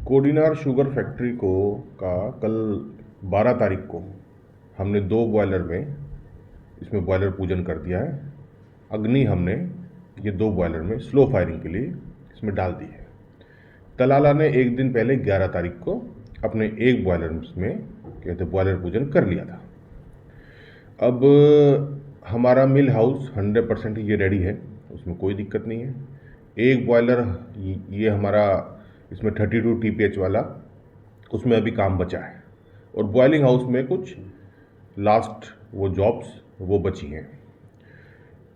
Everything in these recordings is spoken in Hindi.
कोडिनार शुगर फैक्ट्री को का कल 12 तारीख को हमने 2 बॉयलर में इसमें बॉयलर पूजन कर दिया है। अग्नि हमने ये 2 बॉयलर में स्लो फायरिंग के लिए इसमें डाल दी है। तलाला ने एक दिन पहले 11 तारीख को अपने एक बॉयलर में कहते बॉयलर पूजन कर लिया था। अब हमारा मिल हाउस 100% ये रेडी है, उसमें कोई दिक्कत नहीं है। एक बॉयलर ये हमारा इसमें 32 TPH वाला, उसमें अभी काम बचा है और बॉयलिंग हाउस में कुछ लास्ट वो जॉब्स वो बची हैं।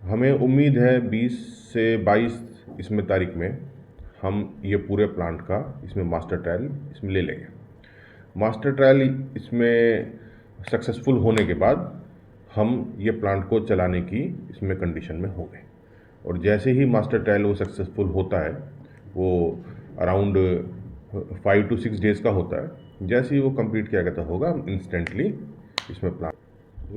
हमें उम्मीद है 20 से 22 इसमें तारीख में हम ये पूरे प्लांट का इसमें मास्टर ट्रायल इसमें ले लेंगे। मास्टर ट्रायल इसमें सक्सेसफुल होने के बाद हम ये प्लांट को चलाने की इसमें कंडीशन में होंगे और जैसे ही मास्टर ट्रायल वो सक्सेसफुल होता है, वो अराउंड 5 to 6 डेज़ का होता है। जैसे ही वो कंप्लीट किया जाता होगा, हम इंस्टेंटली इसमें प्लांट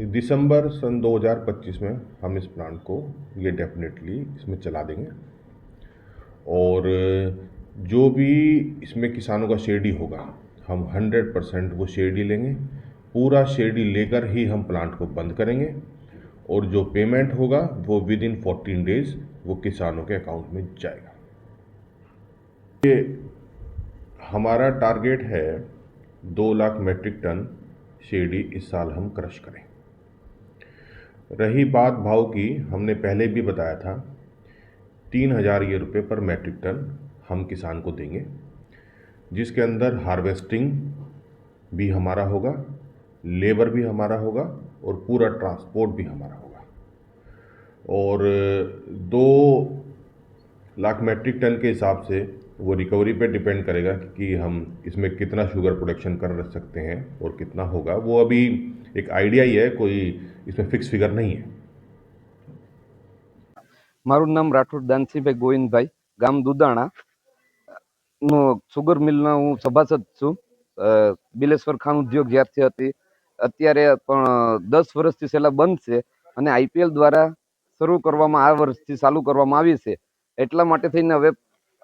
दिसंबर सन 2025 में हम इस प्लांट को ये डेफिनेटली इसमें चला देंगे। और जो भी इसमें किसानों का शेडी होगा, हम 100% वो शेडी लेंगे। पूरा शेडी लेकर ही हम प्लांट को बंद करेंगे और जो पेमेंट होगा वो विद इन 14 डेज़ वो किसानों के अकाउंट में जाएगा। ये हमारा टारगेट है 2 लाख मेट्रिक टन शेडी इस साल हम क्रश करें। रही बात भाव की, हमने पहले भी बताया था 3000 ये रुपये पर मेट्रिक टन हम किसान को देंगे, जिसके अंदर हार्वेस्टिंग भी हमारा होगा, लेबर भी हमारा होगा और पूरा ट्रांसपोर्ट भी हमारा होगा। और 2 लाख मेट्रिक टन के हिसाब से वो रिकवरी पे डिपेंड करेगा कि हम इसमें कितना शुगर प्रोडक्शन कर सकते हैं और कितना होगा। वो अभी एक आइडिया ही है, कोई इसमें फिक्स फिगर नहीं है। मारू नाम राठौड़ दानसिंहभाई गोविंदभाई, गाम दुदाणा नो सुगर मिलना हूँ सभासद छूं। बिलेश्वर खान उद्योग ज्यारथी हती अत्यारे पण 10 વર્ષથી છેલ્લા બંધ છે અને IPL દ્વારા શરૂ કરવામાં આ વર્ષથી ચાલુ કરવામાં આવી છે। એટલા માટે થઈને હવે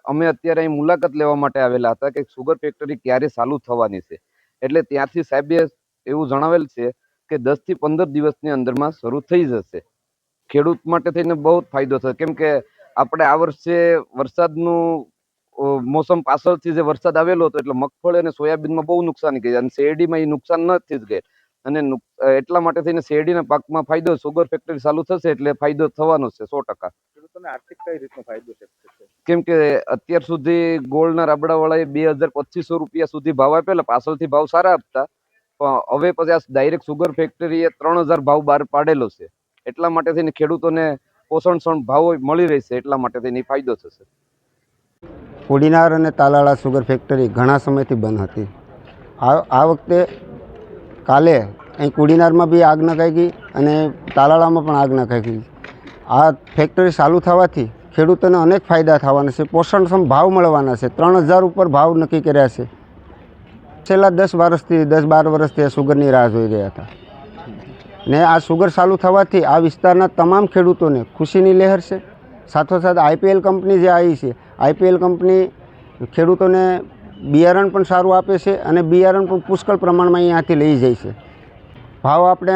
અમે અત્યારે અહીં મુલાકાત લેવા માટે આવેલા હતા કે સુગર ફેક્ટરી ક્યારે ચાલુ થવાની છે। એટલે ત્યાંથી સાહેબે એવું જણાવેલ છે કે 10 થી 15 દિવસની અંદરમાં શરૂ થઈ જશે। ખેડૂત માટે થઈને બહુ ફાયદો થશે, કેમ કે આપણે આ વર્ષે વરસાદનું મોસમ પાછળથી જે વરસાદ આવેલો હતો એટલે મગફળી અને સોયાબીનમાં બહુ નુકસાની ગઈ અને શેરડીમાં એ નુકસાન નથી જ ગઈ અને એટલા માટે થઈને શેરડીના પાકમાં ફાયદો, સુગર ફેક્ટરી ચાલુ થશે એટલે ફાયદો થવાનો છે 100%। ખેડૂતોને આર્થિક કઈ રીતનો ફાયદો છે? કેમ કે અત્યાર સુધી ગોળના રાબડાવાળાએ 2200-2500 રૂપિયા સુધી ભાવ આપેલા, પાછળથી ભાવ સારા આપતા, પણ હવે પછી આ ડાયરેક્ટ સુગર ફેક્ટરીએ 3000 ભાવ બહાર પાડેલો છે। એટલા માટે થઈને ખેડૂતોને પોષણક્ષમ ભાવ મળી રહેશે, એટલા માટે થઈને ફાયદો થશે। કોડીનાર અને તાલાળા સુગર ફેક્ટરી ઘણા સમયથી બંધ હતી। આ વખતે કાલે અહીં કોડીનારમાં બી આગ નખાઈ ગઈ અને તાલાળામાં પણ આગ નખાઈ ગઈ। આ ફેક્ટરી ચાલુ થવાથી ખેડૂતોને અનેક ફાયદા થવાના છે, પોષણક્ષમ ભાવ મળવાના છે। 3000 ઉપર ભાવ નક્કી કર્યા છે। છેલ્લા 10-12 વર્ષથી આ સુગરની રાહ જોઈ રહ્યા હતા ને આ સુગર ચાલુ થવાથી આ વિસ્તારના તમામ ખેડૂતોને ખુશીની લહેર છે। સાથોસાથ IPL કંપની જે આવી છે, IPL કંપની ખેડૂતોને બિયારણ પણ સારું આપે છે અને બિયારણ પણ પુષ્કળ પ્રમાણમાં અહીંયાથી લઈ જાય છે। ભાવ આપણે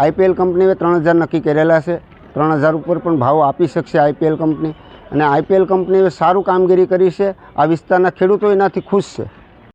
IPL કંપનીએ 3000 નક્કી કરેલા છે। 3000 ઉપર પણ ભાવ આપી શકશે IPL કંપની અને IPL કંપનીએ સારું કામગીરી કરી છે। આ વિસ્તારના ખેડૂતો એનાથી ખુશ છે।